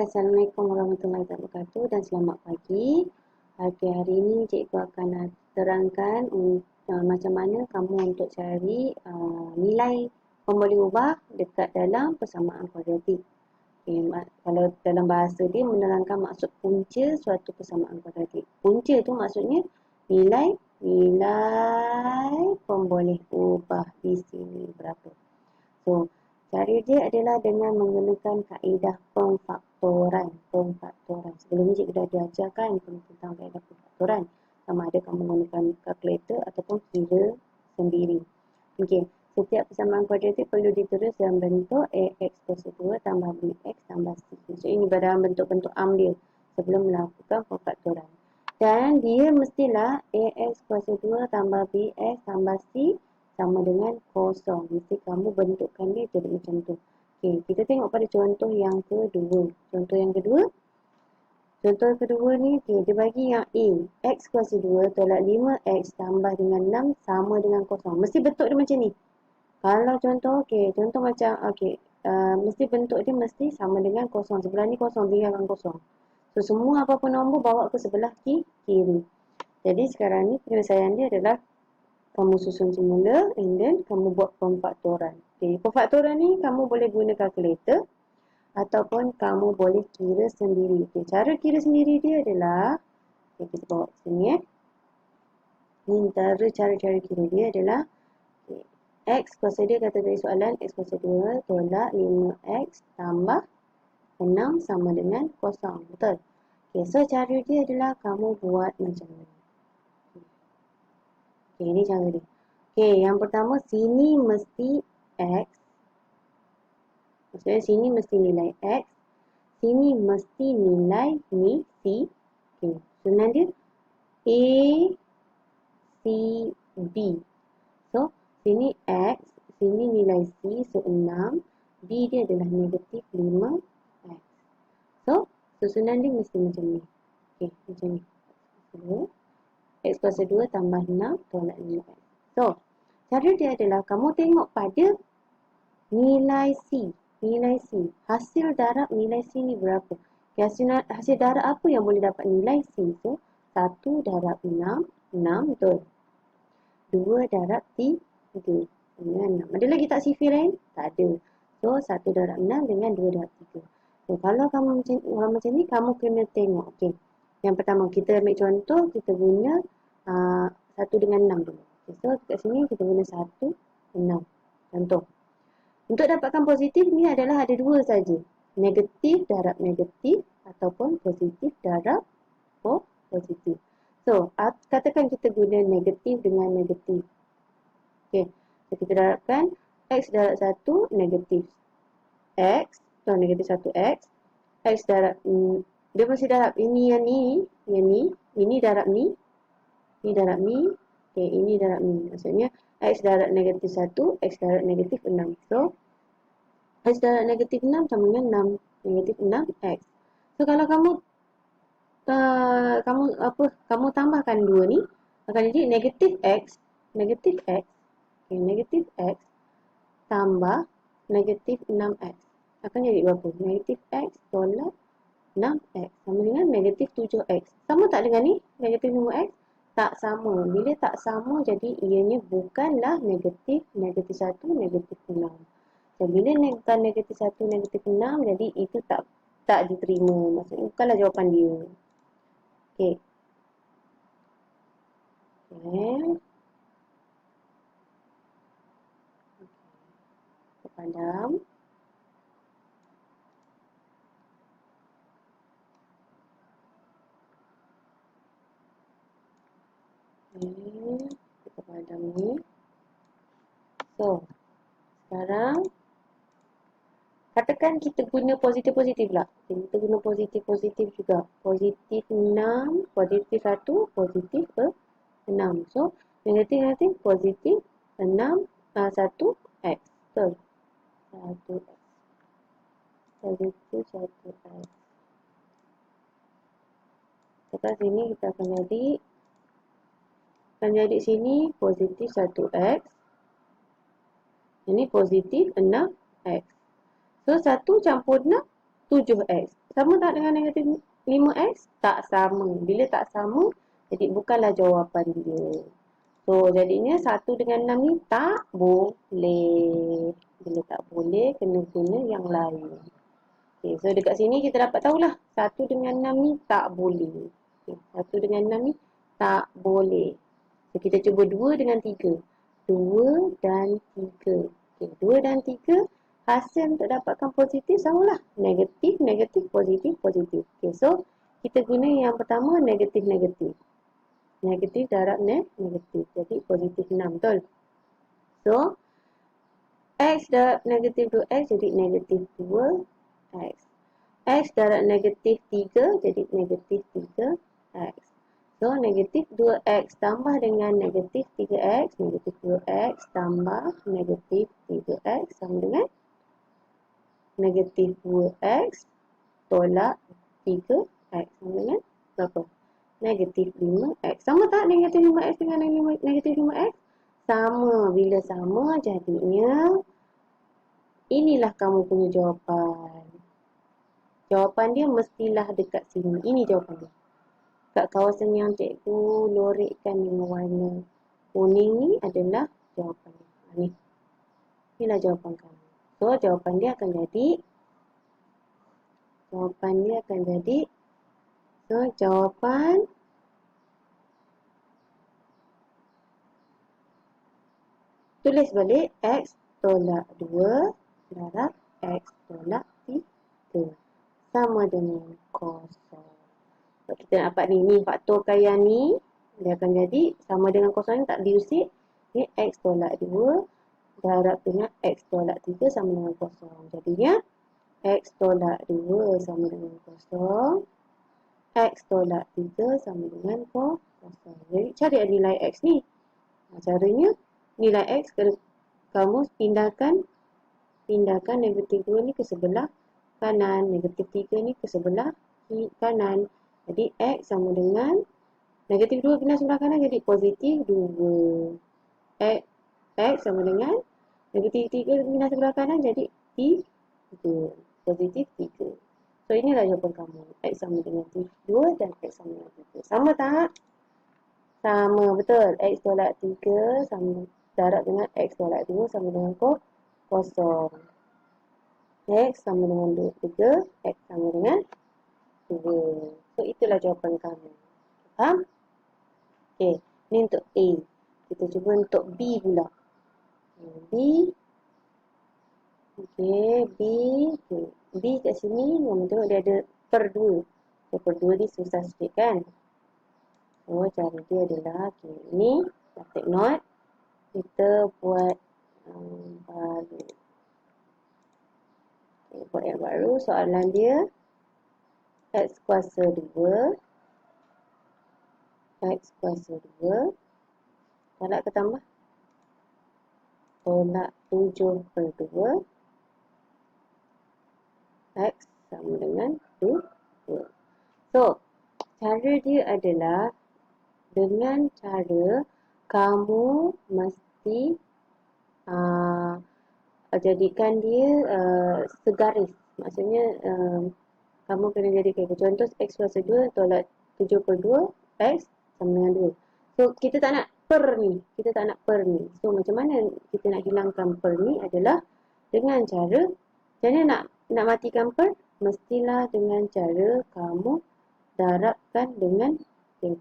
Assalamualaikum warahmatullahi wabarakatuh dan selamat pagi. Hari ini cikgu akan terangkan macam mana kamu untuk cari nilai pemboleh ubah dekat dalam persamaan kuadratik. Kalau dalam bahasa dia menerangkan maksud punca suatu persamaan kuadratik. Punca tu maksudnya nilai pemboleh ubah di sini berapa. So, cara dia adalah dengan menggunakan kaedah pemfaktoran. Sebelum ni cikgu dah diajarkan tentang kaedah pemfaktoran. Sama ada kamu menggunakan kalkulator ataupun kira sendiri. Okey, setiap persamaan kuadratik perlu ditulis dalam bentuk AX kuasa 2 tambah BX tambah C. So, ini dalam bentuk-bentuk dia sebelum melakukan pemfaktoran. Dan dia mestilah AX kuasa 2 tambah BX tambah C sama dengan kosong. Mesti kamu bentukkan dia jadi macam tu. Okey, kita tengok pada contoh yang kedua. Contoh yang kedua ni, dia bagi yang A. X kuasa 2 tolak 5X tambah dengan 6 sama dengan kosong. Mesti bentuk dia macam ni. Kalau contoh, contoh macam, mesti bentuk dia mesti sama dengan kosong. Sebelah ni kosong, tinggalkan kosong. So, semua apa-apa nombor bawa ke sebelah kiri. Jadi, sekarang ni penyelesaian dia adalah kamu susun semula and then kamu buat pemfaktoran. Pemfaktoran ni kamu boleh guna kalkulator ataupun kamu boleh kira sendiri. Cara kira sendiri dia adalah, kita bawa ke sini Ini cara-cara kira dia adalah X kuasa dia kata dari soalan X kuasa 2 tolak 5X tambah 6 sama dengan kosong. Betul? So cara dia adalah kamu buat macam ni. Ini cara dia. Yang pertama sini mesti X. Maksudnya sini mesti nilai X. Sini mesti nilai ni C. Susunan dia A, C, B. So, sini X. Sini nilai C. So, 6. B dia adalah negatif 5X. So, susunan dia mesti macam ni. Macam ni. X kuasa 2 tambah 6 tolak 5X. So, cara dia adalah kamu tengok pada nilai C. Hasil darab nilai C ni berapa? Hasil darab apa yang boleh dapat nilai C? So, 1 darab 6, 6 betul. 2 darab 3, dengan 6. Ada lagi tak sifir lain? Tak ada. So, 1 darab 6 dengan 2 darab 3. So, kalau kamu macam ni, kamu kena tengok. Yang pertama, kita ambil contoh, kita guna 1 dengan 6 dulu. So, kat sini kita guna 1, 6. Contoh. Untuk dapatkan positif ni adalah ada dua saja. Negatif darab negatif ataupun positif darab positif. So, katakan kita guna negatif dengan negatif. So, kita darabkan X darab 1 negatif X. So, negatif 1X. X darab dia masih darab ini yang ni. Ini darab ni. Ini darab ni. Ini darab ni. Maksudnya X darab negatif 1, X darab negatif 6. So, X darab negatif 6 sama dengan 6. Negatif 6X. So, kalau kamu tambahkan dua ni, akan jadi negatif X. Negatif X tambah negatif 6X. Akan jadi berapa? Negatif X tolak 6X sama dengan negatif 7X. Sama tak dengan ni? Negatif 5X? Tak sama. Bila tak sama, jadi ianya bukanlah negatif 1, negatif 6. So, bila negatif 1, negatif 6, jadi itu tak diterima. Maksudnya bukanlah jawapan dia. Okey. Padam. Kita padam ni. So, sekarang katakan kita guna positif-positif lah. Kita guna positif-positif juga. Positif 6, positif 1, positif 6. So, negatif-negatif positif 6, 1X. Betul? 1X. Positif 1X. Lepas sini kita akan jadi sini positif 1X. Ini positif 6X. So, 1 campur 6, 7X. Sama tak dengan negatif 5x? Tak sama. Bila tak sama, jadi bukanlah jawapan dia. So, jadinya 1 dengan 6 ni tak boleh. Bila tak boleh, kena guna yang lain. Okay, so dekat sini kita dapat tahulah 1 dengan 6 ni tak boleh. Okay, 1 dengan 6 ni tak boleh. So, kita cuba 2 dengan 3. 2 dan 3. Okay, 2 dan 3 hasil untuk dapatkan positif samalah. Negatif, negatif, positif, positif. Okay, so kita guna yang pertama negatif-negatif. Negatif darab negatif. Jadi positif 6, betul? So, x darab negatif 2x jadi negatif 2x. X darab negatif 3 jadi negatif 3x. So, negatif 2x tambah dengan negatif 3x. Negatif 2x tambah negatif 3x sama dengan negatif 2x tolak 3x sama dengan berapa? Negatif 5x. Sama tak negatif 5x dengan negatif 5x? Sama. Bila sama, jadinya inilah kamu punya jawapan. Jawapan dia mestilah dekat sini. Ini jawapan dia. Kat kawasan yang cikgu lorekkan dengan warna kuning ni adalah jawapan dia. Ni. Inilah jawapan kamu. So, jawapan dia akan jadi so, jawapan tulis balik x tolak 2 darab x tolak 3 sama dengan kosong. So, kita dapat ni faktorkan yang ni dia akan jadi sama dengan kosong ni tak diusik. Ni x tolak 2 darab dengan x tolak 3 sama dengan kosong. Jadinya x tolak 2 sama dengan kosong. X tolak 3 sama dengan kosong. Jadi cari nilai x ni. Caranya nilai x kamu pindahkan negatif 2 ni ke sebelah kanan, negatif 3 ni ke sebelah kanan. Jadi x sama dengan negatif 2 pindah sebelah kanan jadi positif 2. X sama dengan negatif 3 pindah sebelah kanan jadi 3. Positif 3. So, inilah jawapan kamu. X sama dengan 2 dan X sama dengan 3. Sama tak? Sama, betul. X tolak 3 sama darab dengan X tolak 2 sama dengan kosong. X sama dengan 3, X sama dengan 2. So, itulah jawapan kamu. Faham? Okay, ni untuk A. Kita cuba untuk B pula. B. Okay, B. Okay. B kat sini, kamu tengok dia ada per 2. So, per 2 ni susah sikit kan? So, cara dia adalah, okay, ni, take note. Kita buat baru. Okay, buat yang baru. Soalan dia, X kuasa 2. X kuasa 2. Tolak ke tambah? Tolak 7 per 2. X sama dengan 2. So, cara dia adalah dengan cara kamu mesti jadikan dia segaris. Maksudnya kamu kena jadikan contoh X kuasa 2 tolak 7 per 2 X sama dengan 2. So, kita tak nak per ni. So, macam mana kita nak hilangkan per ni adalah dengan cara nak matikan per, mestilah dengan cara kamu darabkan dengan 7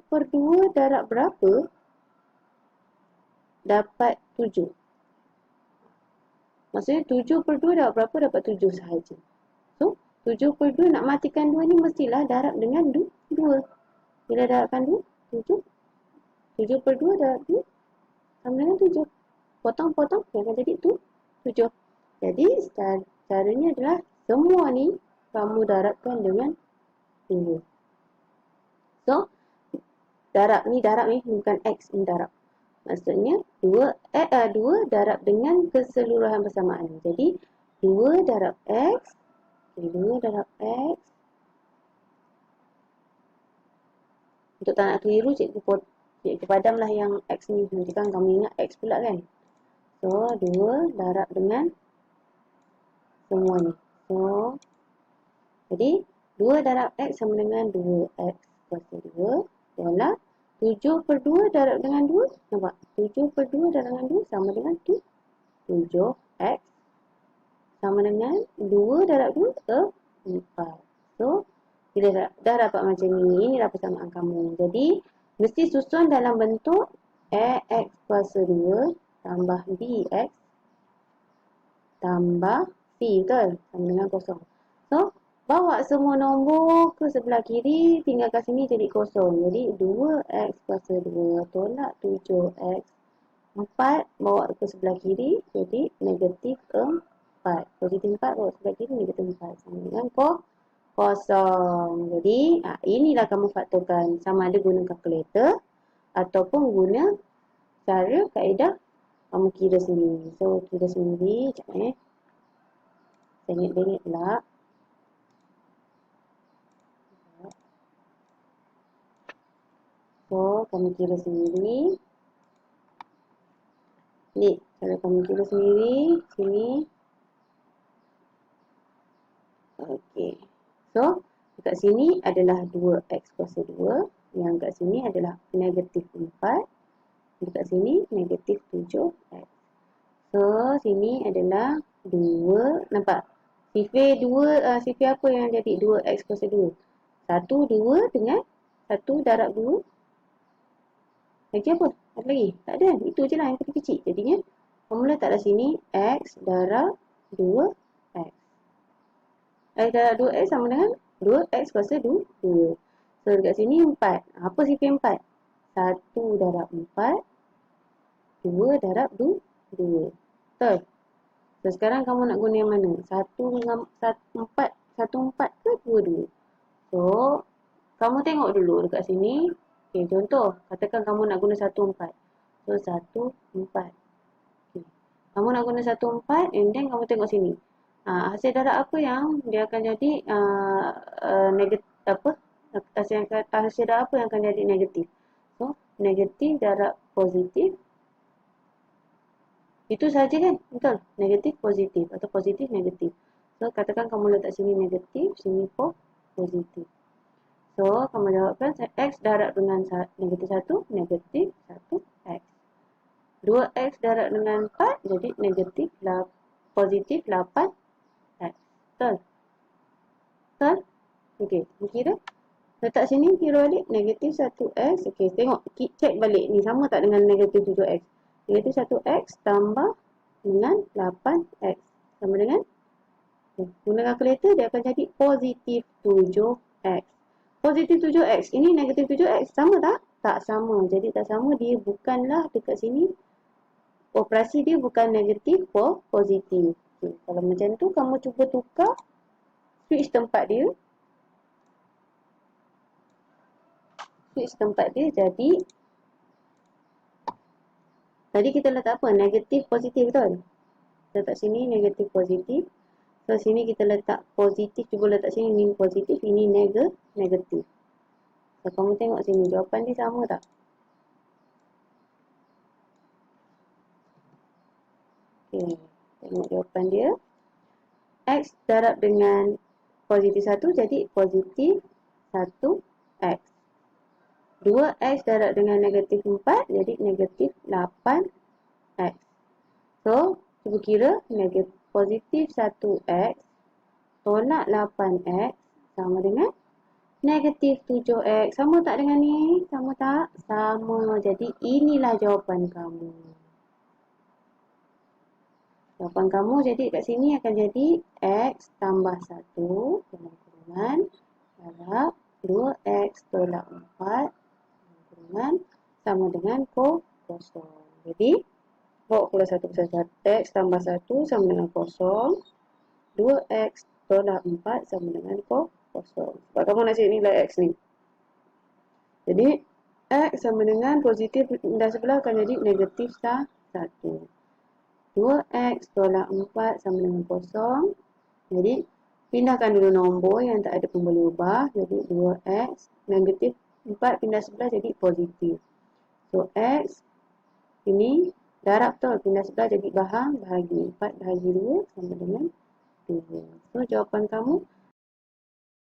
per 2 darab berapa? Dapat 7. Maksudnya 7 per 2 darab berapa? Dapat 7 sahaja. So, 7 per 2 nak matikan 2 ni mestilah darab dengan 2. Bila darabkan 2, 7. 7 per 2 darab 2 sama dengan 7. Potong-potong yang akan jadi 7. Jadi, caranya adalah semua ni kamu darabkan dengan 2. So, darab ni bukan X ni darab. Maksudnya 2 darab dengan keseluruhan persamaan. Jadi 2 darab X. 2 darab X. Untuk tak nak keliru, cikgu padamlah yang X ni. Nanti kan kamu ingat X pula kan. So 2 darab dengan semua ni. So Jadi 2 darab X sama dengan 2X kuasa 2 adalah 7/2 darab dengan 2. Nampak? 7/2 darab dengan 2 sama dengan 7X sama dengan 2 darab 2 ke 4. So, kita dah dapat macam ni. Inilah persamaan kamu. Jadi, mesti susun dalam bentuk AX kuasa 2 tambah BX tambah C, betul? Sama dengan kosong. So, bawa semua nombor ke sebelah kiri, tinggalkan sini jadi kosong. Jadi, 2X kuasa 2 tolak 7X. 4 bawa ke sebelah kiri, jadi negatif 4. Positif 4 bawa ke sebelah kiri, negatif 4. Sama dengan kosong. Jadi, inilah kamu faktorkan. Sama ada guna kalkulator ataupun guna cara kaedah kamu kira sendiri. So, kira sendiri. Sekejap Bengit-bengit pula. So, kamu kira sendiri. Ni, cara kamu kira sendiri. Sini. Okey. So, dekat sini adalah 2X kuasa 2. Yang kat sini adalah negatif 4. Dekat sini negatif 7X. So, sini adalah 2. Nampak? Sifir 2, sifir apa yang jadi 2X kuasa 2? 1, 2 dengan 1 darab 2. Lagi apa? Ada lagi? Tak ada. Itu je lah yang kecil-kecil. Jadinya, formula taklah sini X darab 2X. X darab 2X sama dengan 2X kuasa 2. So, dekat sini 4. Apa sifir 4? 1 darab 4. 2 darab 2. Betul? So, sekarang kamu nak guna yang mana? 1 dengan 4 ke 2. So, kamu tengok dulu dekat sini. Okay, contoh. Katakan kamu nak guna 1, 4. So, 1, 4. Okay. Kamu nak guna 1, 4 and then kamu tengok sini. Hasil darab apa yang dia akan jadi negatif apa? Hasil darab apa yang akan jadi negatif? So, negatif darab positif. Itu saja kan? Betul? Negatif positif atau positif negatif. So, katakan kamu letak sini negatif, sini positif. So, kamu jawabkan X darab dengan negatif 1, negatif 1X. 2X darab dengan 4, jadi negatif positif 8X. Betul? Betul? Okey, kira. Letak sini, kira balik. Negatif 1X. Okey, tengok. Cek balik. Ni sama tak dengan negatif 7X? Negatif 1X tambah dengan 8X. Sama dengan? Guna kalkulator, dia akan jadi positif 7X. Positif 7X. Ini negatif 7X. Sama tak? Tak sama. Jadi tak sama. Dia bukanlah dekat sini. Operasi dia bukan negatif positif. Okay. Kalau macam tu, kamu cuba tukar switch tempat dia. Switch tempat dia jadi. Tadi kita letak apa? Negatif positif, betul? Letak sini negatif positif. So, sini kita letak positif. Cuba letak sini ni positif. Ini negatif. So, kamu tengok sini. Jawapan dia sama tak? Okay. Tengok jawapan dia. X darab dengan positif 1 jadi positif 1X. 2X darab dengan negatif 4 jadi negatif 8X. So, cuba kira negatif positif 1X tolak 8X sama dengan negatif 7X. Sama tak dengan ni? Sama tak? Sama. Jadi, inilah jawapan kamu. Jawapan kamu jadi kat sini akan jadi X tambah 1 dalam kurungan darab 2X tolak 4 dalam kurungan sama dengan kosong. Jadi, bawa pula 1 per 1. X tambah 1 sama dengan kosong. 2X tolak 4 sama dengan kosong. Sebab kamu nak cari nilai X ni. Jadi, X sama dengan positif pindah sebelah akan jadi negatif 1. 2X tolak 4 sama dengan kosong. Jadi, pindahkan dulu nombor yang tak ada pun boleh ubah. Jadi, 2X negatif 4 pindah sebelah jadi positif. So, X ini darab tu pindah sebelah jadi bahagi 4 bahagi 2 sama dengan 2. So, jawapan kamu